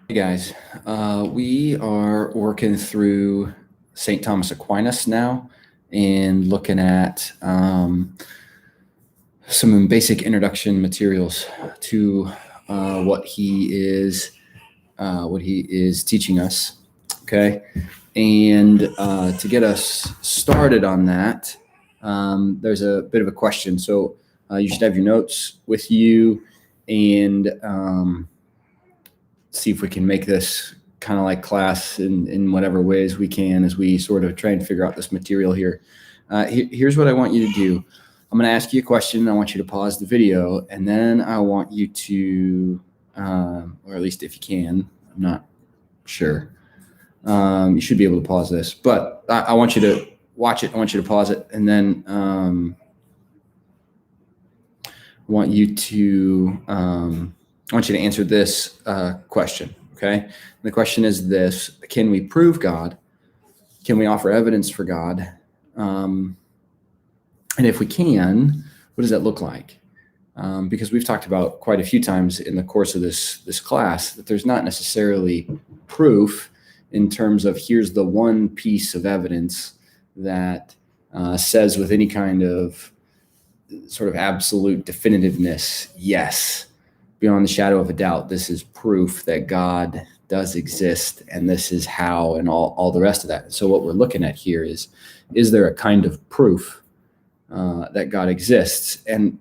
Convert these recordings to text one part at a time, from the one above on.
Hey guys, we are working through St. Thomas Aquinas now and looking at some basic introduction materials to what he is teaching us. Okay, and to get us started on that, there's a bit of a question. So you should have your notes with you and see if we can make this kind of like class in whatever ways we can as we sort of try and figure out this material here. Here's what I want you to do. I'm going to ask you a question. I want you to pause the video, and then I want you to, or at least if you can, I'm not sure. You should be able to pause this, but I want you to watch it. I want you to pause it, and then I want you to answer this question, okay? And the question is this: can we prove God? Can we offer evidence for God? And if we can, what does that look like? Because we've talked about quite a few times in the course of this class that there's not necessarily proof in terms of here's the one piece of evidence that says with any kind of sort of absolute definitiveness, yes, beyond the shadow of a doubt, this is proof that God does exist, and this is how, and all the rest of that. So what we're looking at here is there a kind of proof that God exists? And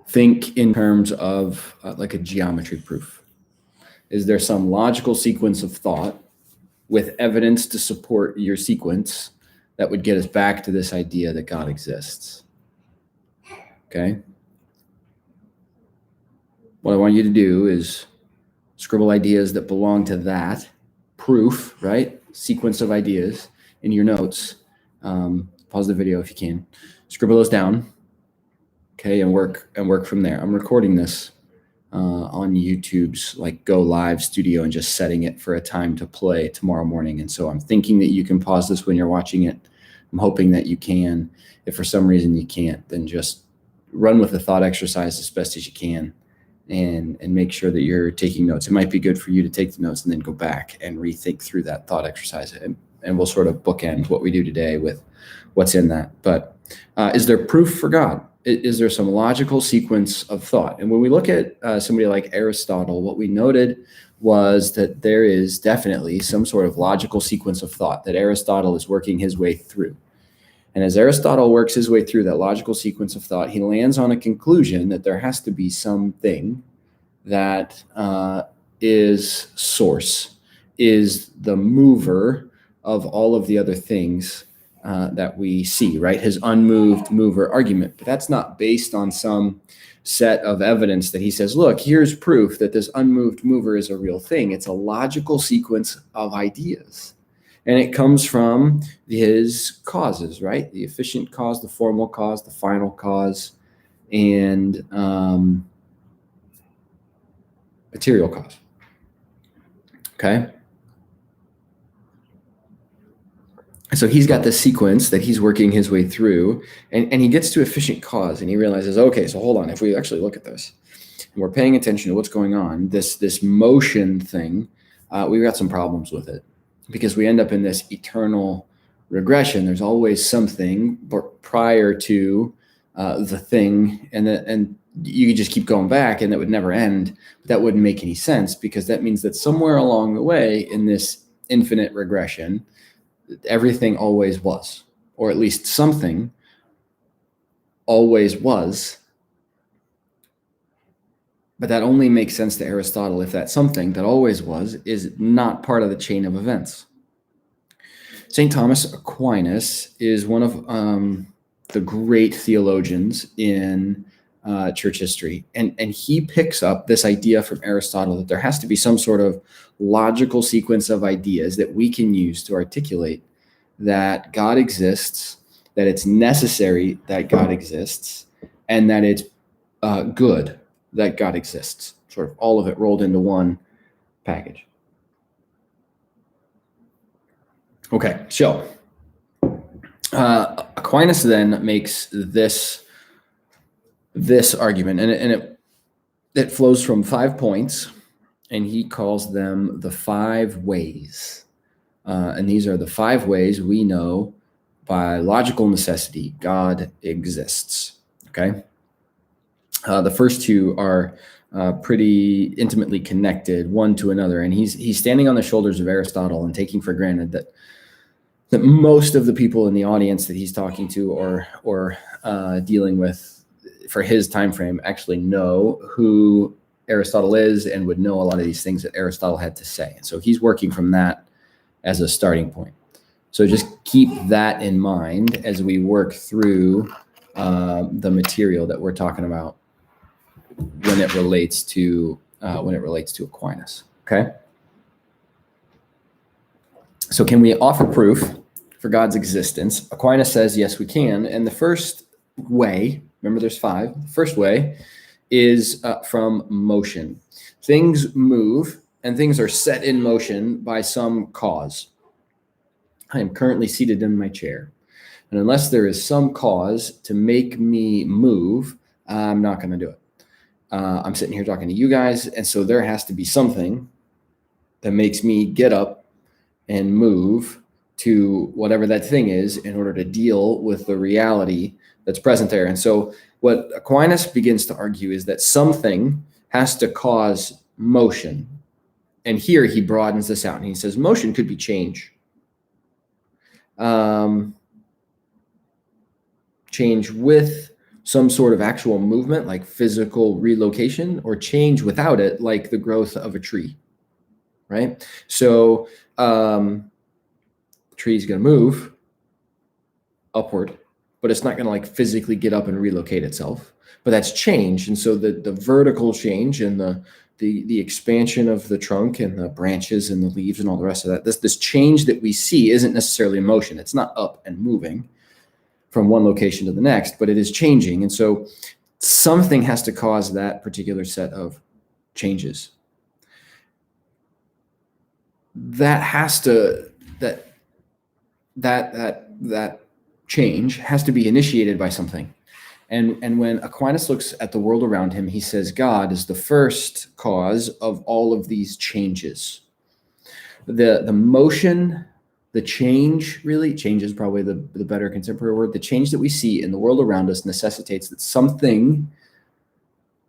think in terms of like a geometry proof. Is there some logical sequence of thought with evidence to support your sequence that would get us back to this idea that God exists? Okay. What I want you to do is scribble ideas that belong to that proof, right? Sequence of ideas in your notes. Pause the video if you can. Scribble those down, okay, and work from there. I'm recording this on YouTube's like Go Live studio and just setting it for a time to play tomorrow morning. And so I'm thinking that you can pause this when you're watching it. I'm hoping that you can. If for some reason you can't, then just run with the thought exercise as best as you can and make sure that you're taking notes. It might be good for you to take the notes and then go back and rethink through that thought exercise. And we'll sort of bookend what we do today with what's in that. But is there proof for God? Is there some logical sequence of thought? And when we look at somebody like Aristotle, what we noted was that there is definitely some sort of logical sequence of thought that Aristotle is working his way through. And as Aristotle works his way through that logical sequence of thought, he lands on a conclusion that there has to be something that is source, is the mover of all of the other things that we see, right? His unmoved mover argument. But that's not based on some set of evidence that he says, look, here's proof that this unmoved mover is a real thing. It's a logical sequence of ideas. And it comes from his causes, right? The efficient cause, the formal cause, the final cause, and material cause. Okay? So he's got this sequence that he's working his way through, and he gets to efficient cause, and he realizes, okay, so hold on, if we actually look at this, and we're paying attention to what's going on, this motion thing, we've got some problems with it, because we end up in this eternal regression. There's always something prior to the thing, and you could just keep going back, and that would never end. But that wouldn't make any sense, because that means that somewhere along the way in this infinite regression, everything always was, or at least something always was. But that only makes sense to Aristotle if that something that always was is not part of the chain of events. St. Thomas Aquinas is one of the great theologians in church history. And he picks up this idea from Aristotle that there has to be some sort of logical sequence of ideas that we can use to articulate that God exists, that it's necessary that God exists, and that it's good that God exists. Sort of all of it rolled into one package. Okay, so Aquinas then makes this argument, and that flows from 5 points, and he calls them the 5 ways. And these are the 5 ways we know by logical necessity God exists. Okay. The first 2 are pretty intimately connected one to another, and he's standing on the shoulders of Aristotle and taking for granted that most of the people in the audience that he's talking to or dealing with for his time frame actually know who Aristotle is and would know a lot of these things that Aristotle had to say. And so he's working from that as a starting point. So just keep that in mind as we work through the material that we're talking about when it relates to Aquinas. Okay. So can we offer proof for God's existence? Aquinas says yes, we can. And the first way, remember there's 5. The first way is from motion. Things move and things are set in motion by some cause. I am currently seated in my chair, and unless there is some cause to make me move, I'm not going to do it. I'm sitting here talking to you guys, and so there has to be something that makes me get up and move to whatever that thing is in order to deal with the reality that's present there. And so what Aquinas begins to argue is that something has to cause motion. And here he broadens this out and he says motion could be change. Change with some sort of actual movement, like physical relocation, or change without it, like the growth of a tree, right? So the tree is going to move upward, but it's not going to like physically get up and relocate itself. But that's change. And so the vertical change and the expansion of the trunk and the branches and the leaves and all the rest of that, this change that we see isn't necessarily motion. It's not up and moving from one location to the next, but it is changing. And so something has to cause that particular set of changes. That change has to be initiated by something. And when Aquinas looks at the world around him, he says God is the first cause of all of these changes. The motion, the change is probably the better contemporary word. The change that we see in the world around us necessitates that something,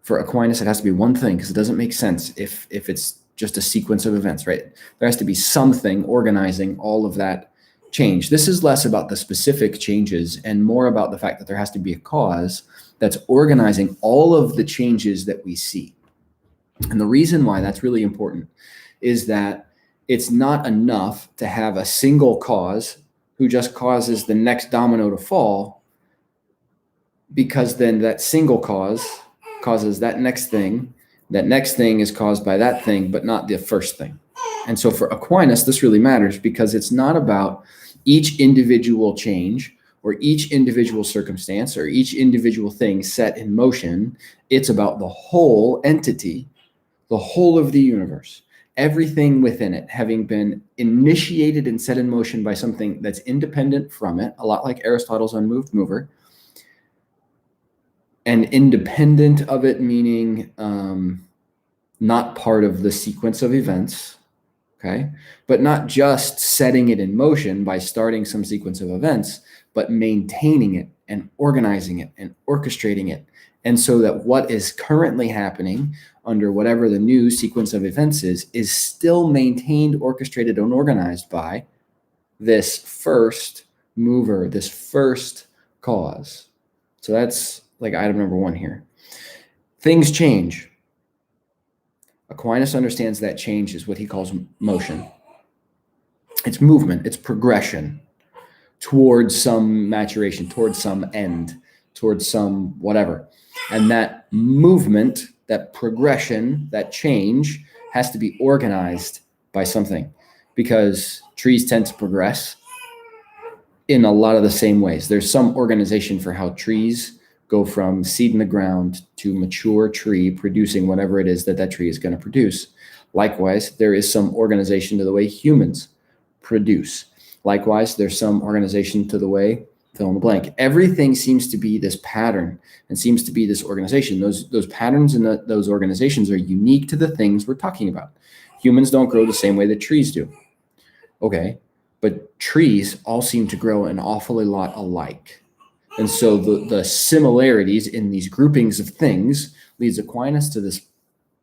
for Aquinas, it has to be one thing, because it doesn't make sense if it's just a sequence of events, right? There has to be something organizing all of that change. This is less about the specific changes and more about the fact that there has to be a cause that's organizing all of the changes that we see. And the reason why that's really important is that it's not enough to have a single cause who just causes the next domino to fall, because then that single cause causes that next thing. That next thing is caused by that thing, but not the first thing. And so for Aquinas, this really matters, because it's not about each individual change or each individual circumstance or each individual thing set in motion. It's about the whole entity, the whole of the universe, everything within it having been initiated and set in motion by something that's independent from it, a lot like Aristotle's unmoved mover, and independent of it, meaning not part of the sequence of events. Okay, but not just setting it in motion by starting some sequence of events, but maintaining it and organizing it and orchestrating it. And so that what is currently happening under whatever the new sequence of events is still maintained, orchestrated, and organized by this first mover, this first cause. So that's like item number 1 here. Things change. Aquinas understands that change is what he calls motion. It's movement, it's progression towards some maturation, towards some end, towards some whatever. And that movement, that progression, that change has to be organized by something, because trees tend to progress in a lot of the same ways. There's some organization for how trees go from seed in the ground to mature tree producing whatever it is that tree is going to produce. Likewise, there is some organization to the way humans produce. Likewise, there's some organization to the way fill in the blank. Everything seems to be this pattern and seems to be this organization. Those patterns and those organizations are unique to the things we're talking about. Humans don't grow the same way that trees do. Okay, but trees all seem to grow an awfully lot alike. And so the similarities in these groupings of things leads Aquinas to this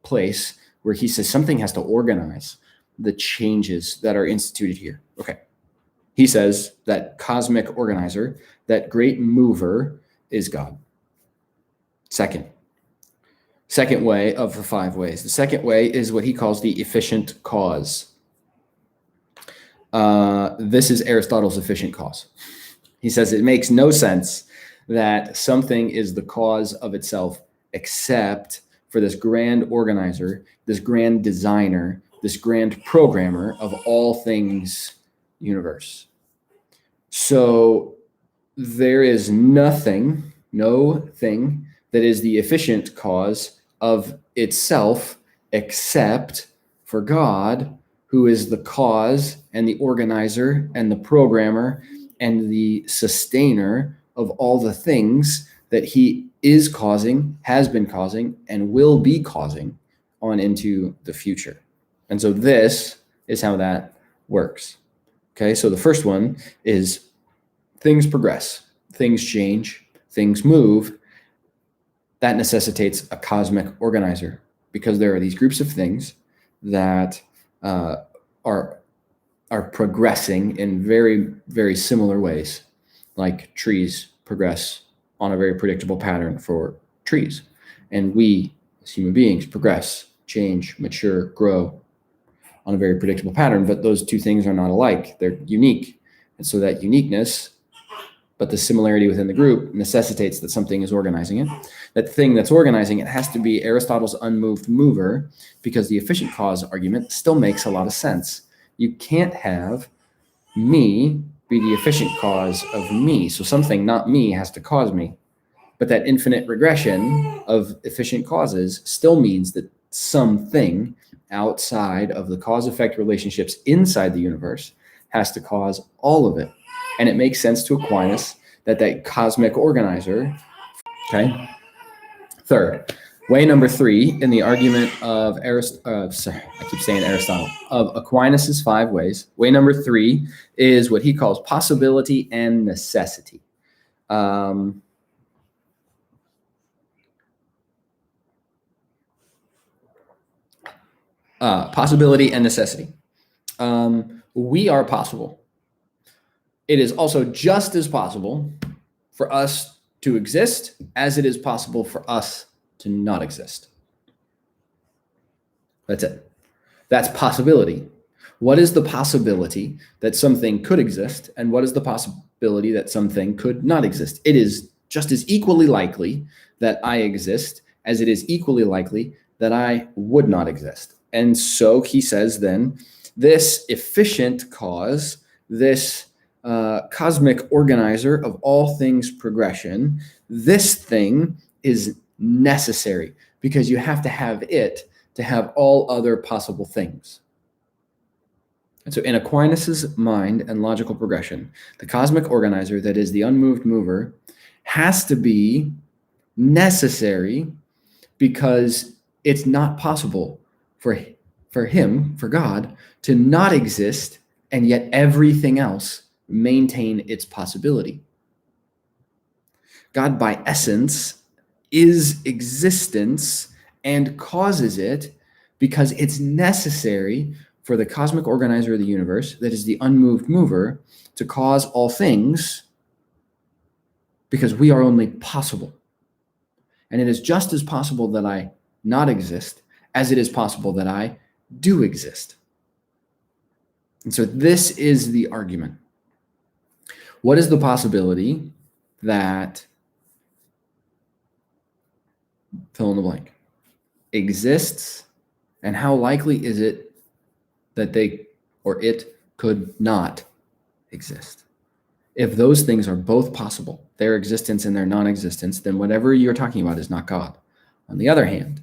place where he says something has to organize the changes that are instituted here. Okay. He says that cosmic organizer, that great mover is God. Second way of the 5 ways. The second way is what he calls the efficient cause. This is Aristotle's efficient cause. He says it makes no sense that something is the cause of itself except for this grand organizer, this grand designer, this grand programmer of all things universe. So there is no thing that is the efficient cause of itself except for God, who is the cause and the organizer and the programmer and the sustainer of all the things that he is causing, has been causing, and will be causing on into the future. And so this is how that works. Okay, so the first one is things progress, things change, things move. That necessitates a cosmic organizer because there are these groups of things that are progressing in very, very similar ways, like trees progress on a very predictable pattern for trees. And we, as human beings, progress, change, mature, grow on a very predictable pattern. But those two things are not alike. They're unique. And so that uniqueness, but the similarity within the group, necessitates that something is organizing it. That thing that's organizing it has to be Aristotle's unmoved mover, because the efficient cause argument still makes a lot of sense. You can't have me be the efficient cause of me. So something not me has to cause me. But that infinite regression of efficient causes still means that something outside of the cause-effect relationships inside the universe has to cause all of it. And it makes sense to Aquinas that cosmic organizer, okay? Third, way number 3 in the argument of of Aquinas' 5 ways. Way number 3 is what he calls possibility and necessity. Possibility and necessity. We are possible. It is also just as possible for us to exist as it is possible for us to not exist. That's it. That's possibility. What is the possibility that something could exist, and what is the possibility that something could not exist? It is just as equally likely that I exist as it is equally likely that I would not exist. And so he says then, this efficient cause, this cosmic organizer of all things progression, this thing is necessary because you have to have it to have all other possible things. And so in Aquinas' mind and logical progression, the cosmic organizer that is the unmoved mover has to be necessary because it's not possible for him, for God, to not exist and yet everything else maintain its possibility. God, by essence, is existence and causes it because it's necessary for the cosmic organizer of the universe, that is the unmoved mover, to cause all things because we are only possible. And it is just as possible that I not exist as it is possible that I do exist. And so this is the argument. What is the possibility that, fill in the blank, exists, and how likely is it that they or it could not exist? If those things are both possible, their existence and their non-existence, then whatever you're talking about is not God. On the other hand,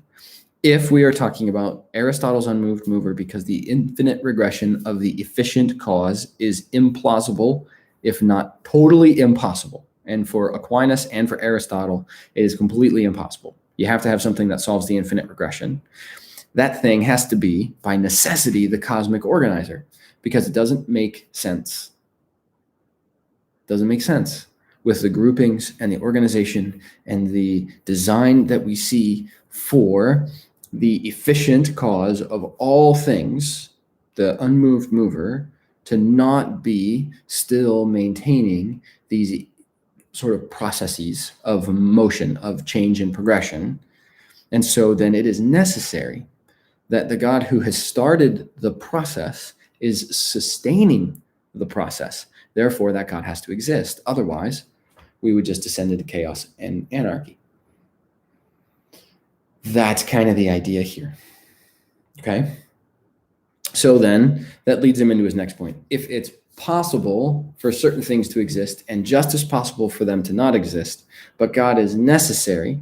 if we are talking about Aristotle's unmoved mover because the infinite regression of the efficient cause is implausible, if not totally impossible. And for Aquinas and for Aristotle, it is completely impossible. You have to have something that solves the infinite regression. That thing has to be, by necessity, the cosmic organizer, because it doesn't make sense. Doesn't make sense with the groupings and the organization and the design that we see for the efficient cause of all things, the unmoved mover, to not be still maintaining these sort of processes of motion, of change and progression. And so then it is necessary that the God who has started the process is sustaining the process. Therefore, that God has to exist. Otherwise, we would just descend into chaos and anarchy. That's kind of the idea here. Okay? So then that leads him into his next point. If it's possible for certain things to exist and just as possible for them to not exist, but God is necessary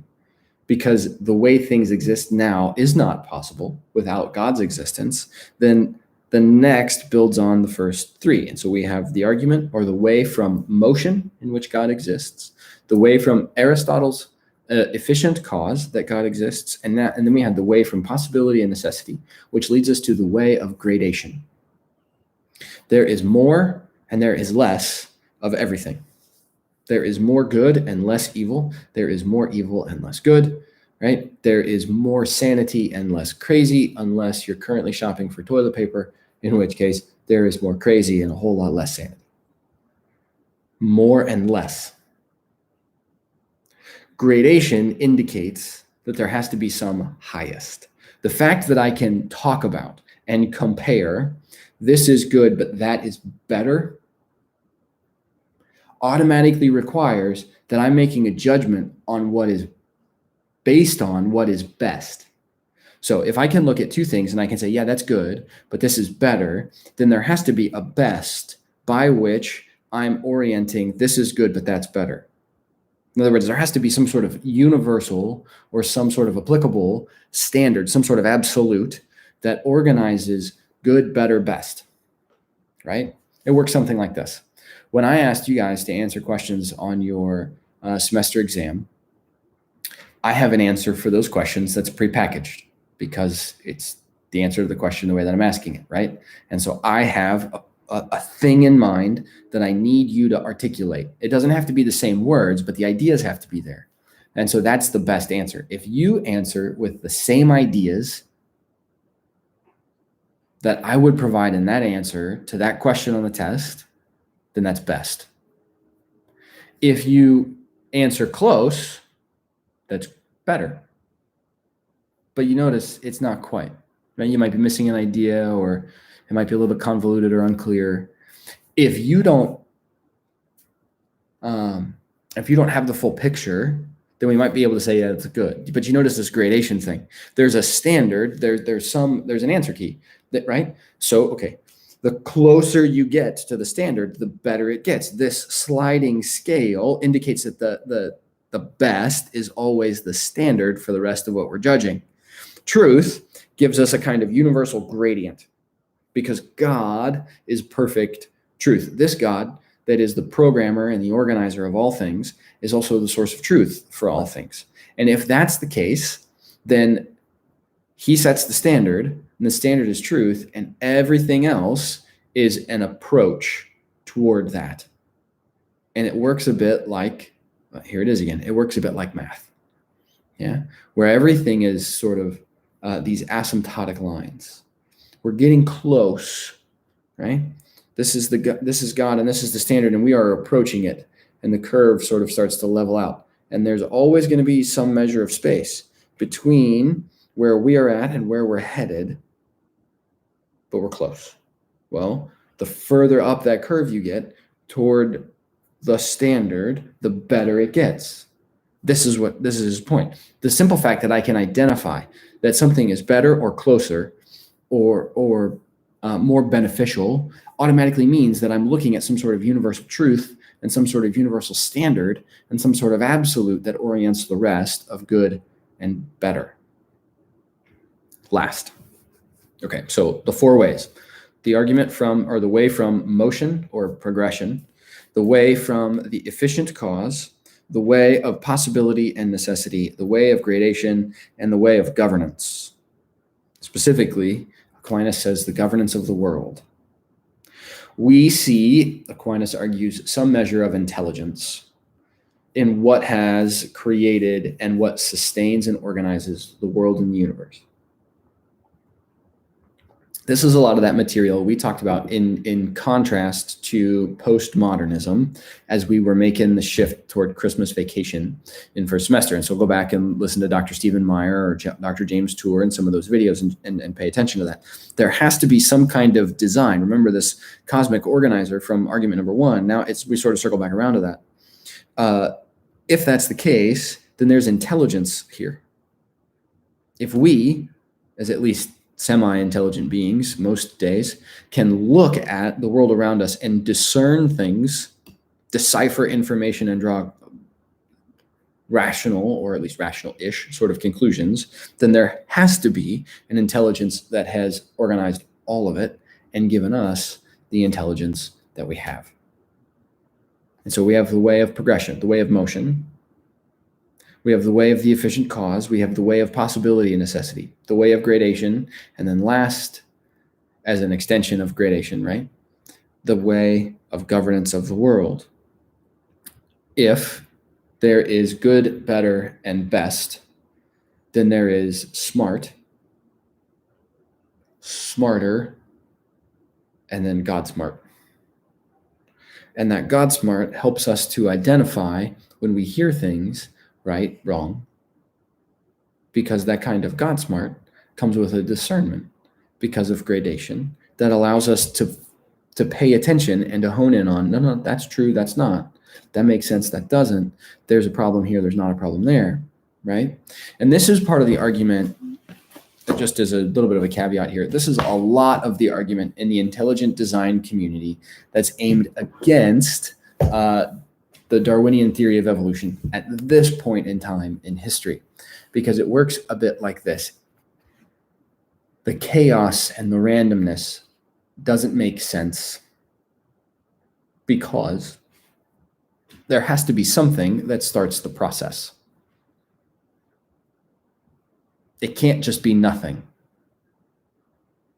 because the way things exist now is not possible without God's existence, then the next builds on the first three. And so we have the argument or the way from motion in which God exists, the way from Aristotle's efficient cause that God exists, and then we have the way from possibility and necessity, which leads us to the way of gradation. There is more and there is less of everything. There is more good and less evil. There is more evil and less good, right? There is more sanity and less crazy, unless you're currently shopping for toilet paper, in which case there is more crazy and a whole lot less sanity. More and less. Gradation indicates that there has to be some highest. The fact that I can talk about and compare, this is good, but that is better, automatically requires that I'm making a judgment on what is based on what is best. So if I can look at two things and I can say, yeah, that's good, but this is better, then there has to be a best by which I'm orienting, this is good, but that's better. In other words, there has to be some sort of universal or some sort of applicable standard, some sort of absolute that organizes good, better, best, right? It works something like this. When I asked you guys to answer questions on your semester exam, I have an answer for those questions that's prepackaged because it's the answer to the question the way that I'm asking it, right? And so I have a thing in mind that I need you to articulate. It doesn't have to be the same words, but the ideas have to be there. And so that's the best answer. If you answer with the same ideas that I would provide in that answer to that question on the test, then that's best. If you answer close, that's better. But you notice it's not quite, right? You might be missing an idea, or it might be a little bit convoluted or unclear. If you don't have the full picture, then we might be able to say, yeah, that's good. But you notice this gradation thing. There's a standard, there's an answer key, right? So, okay, the closer you get to the standard, the better it gets. This sliding scale indicates that the best is always the standard for the rest of what we're judging. Truth gives us a kind of universal gradient because God is perfect truth. This God that is the programmer and the organizer of all things is also the source of truth for all things. And if that's the case, then he sets the standard, and the standard is truth, and everything else is an approach toward that. And it works a bit like, here it is again, it works a bit like math, yeah, where everything is sort of these asymptotic lines. We're getting close, right? This is God, and this is the standard, and we are approaching it, and the curve sort of starts to level out. And there's always going to be some measure of space between where we are at and where we're headed, but we're close. Well, the further up that curve you get toward the standard, the better it gets. This is his point. The simple fact that I can identify that something is better or closer or more beneficial automatically means that I'm looking at some sort of universal truth and some sort of universal standard and some sort of absolute that orients the rest of good and better. Last. Okay, so the four ways. The argument from, or the way from motion or progression The way from the efficient cause, the way of possibility and necessity, the way of gradation, and the way of governance. Specifically, Aquinas says the governance of the world. We see, Aquinas argues, some measure of intelligence in what has created and what sustains and organizes the world and the universe. This is a lot of that material we talked about in contrast to postmodernism as we were making the shift toward Christmas vacation in first semester. And so go back and listen to Dr. Stephen Meyer or Dr. James Tour and some of those videos and pay attention to that. There has to be some kind of design. Remember this cosmic organizer from argument number one. Now we sort of circle back around to that. If that's the case, then there's intelligence here. If we, as at least semi-intelligent beings most days, can look at the world around us and discern things, decipher information, and draw rational, or at least rational-ish sort of conclusions, then there has to be an intelligence that has organized all of it and given us the intelligence that we have. And so we have the way of progression, the way of motion. We have the way of the efficient cause. We have the way of possibility and necessity, the way of gradation, and then last, as an extension of gradation, right? The way of governance of the world. If there is good, better, and best, then there is smart, smarter, and then God smart. And that God smart helps us to identify when we hear things right, wrong, because that kind of God smart comes with a discernment because of gradation that allows us to pay attention and to hone in on, no, that's true, that's not. That makes sense, that doesn't. There's a problem here, there's not a problem there, right? And this is part of the argument, just as a little bit of a caveat here, this is a lot of the argument in the intelligent design community that's aimed against the Darwinian theory of evolution at this point in time in history, because it works a bit like this. The chaos and the randomness doesn't make sense because there has to be something that starts the process. It can't just be nothing.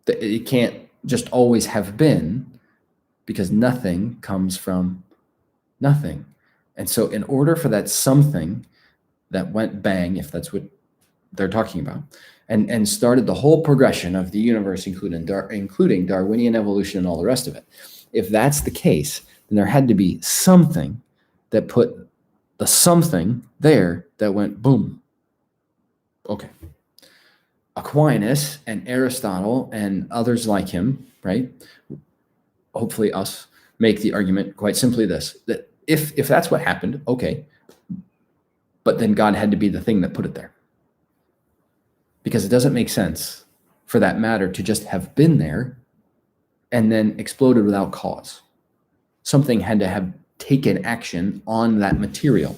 It can't just always have been, because nothing comes from nothing. And so in order for that something that went bang, if that's what they're talking about, and started the whole progression of the universe, including Darwinian evolution and all the rest of it, if that's the case, then there had to be something that put the something there that went boom. Okay. Aquinas and Aristotle and others like him, right? Hopefully us make the argument quite simply this, that if that's what happened, okay, but then God had to be the thing that put it there. Because it doesn't make sense for that matter to just have been there and then exploded without cause. Something had to have taken action on that material.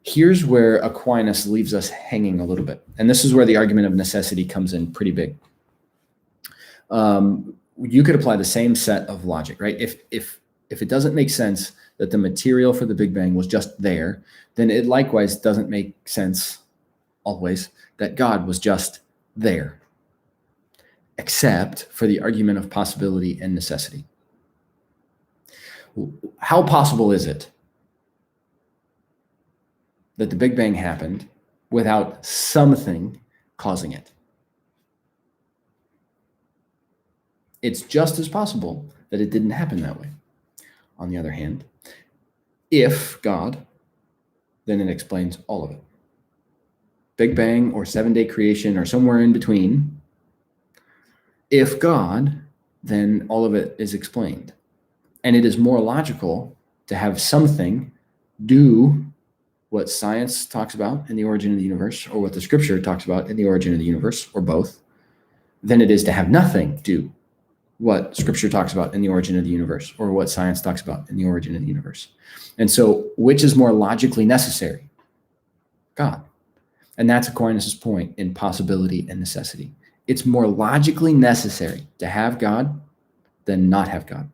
Here's where Aquinas leaves us hanging a little bit. And this is where the argument of necessity comes in pretty big. You could apply the same set of logic, right? If it doesn't make sense that the material for the Big Bang was just there, then it likewise doesn't make sense always that God was just there, except for the argument of possibility and necessity. How possible is it that the Big Bang happened without something causing it? It's just as possible that it didn't happen that way. On the other hand, if God, then it explains all of it. Big Bang or 7-day creation or somewhere in between. If God, then all of it is explained. And it is more logical to have something do what science talks about in the origin of the universe, or what the scripture talks about in the origin of the universe, or both, than it is to have nothing do what scripture talks about in the origin of the universe, or what science talks about in the origin of the universe. And so which is more logically necessary? God. And that's Aquinas' point in possibility and necessity. It's more logically necessary to have God than not have God.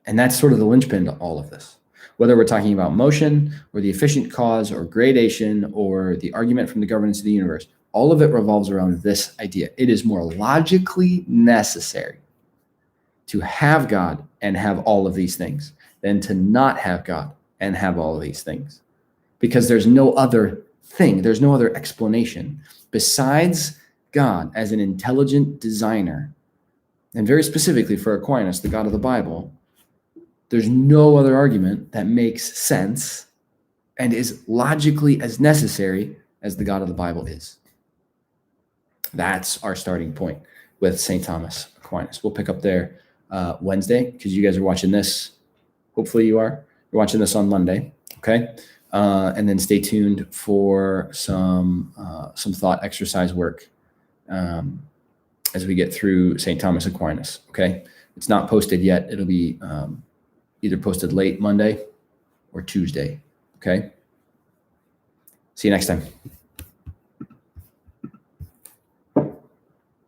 And that's sort of the linchpin to all of this. Whether we're talking about motion or the efficient cause or gradation or the argument from the governance of the universe, all of it revolves around this idea. It is more logically necessary to have God and have all of these things than to not have God and have all of these things. Because there's no other thing, there's no other explanation besides God as an intelligent designer. And very specifically for Aquinas, the God of the Bible, there's no other argument that makes sense and is logically as necessary as the God of the Bible is. That's our starting point with St. Thomas Aquinas. We'll pick up there Wednesday, because you guys are watching this. Hopefully you are. You're watching this on Monday, okay? And then stay tuned for some thought exercise work as we get through St. Thomas Aquinas, okay? It's not posted yet. It'll be either posted late Monday or Tuesday, okay? See you next time.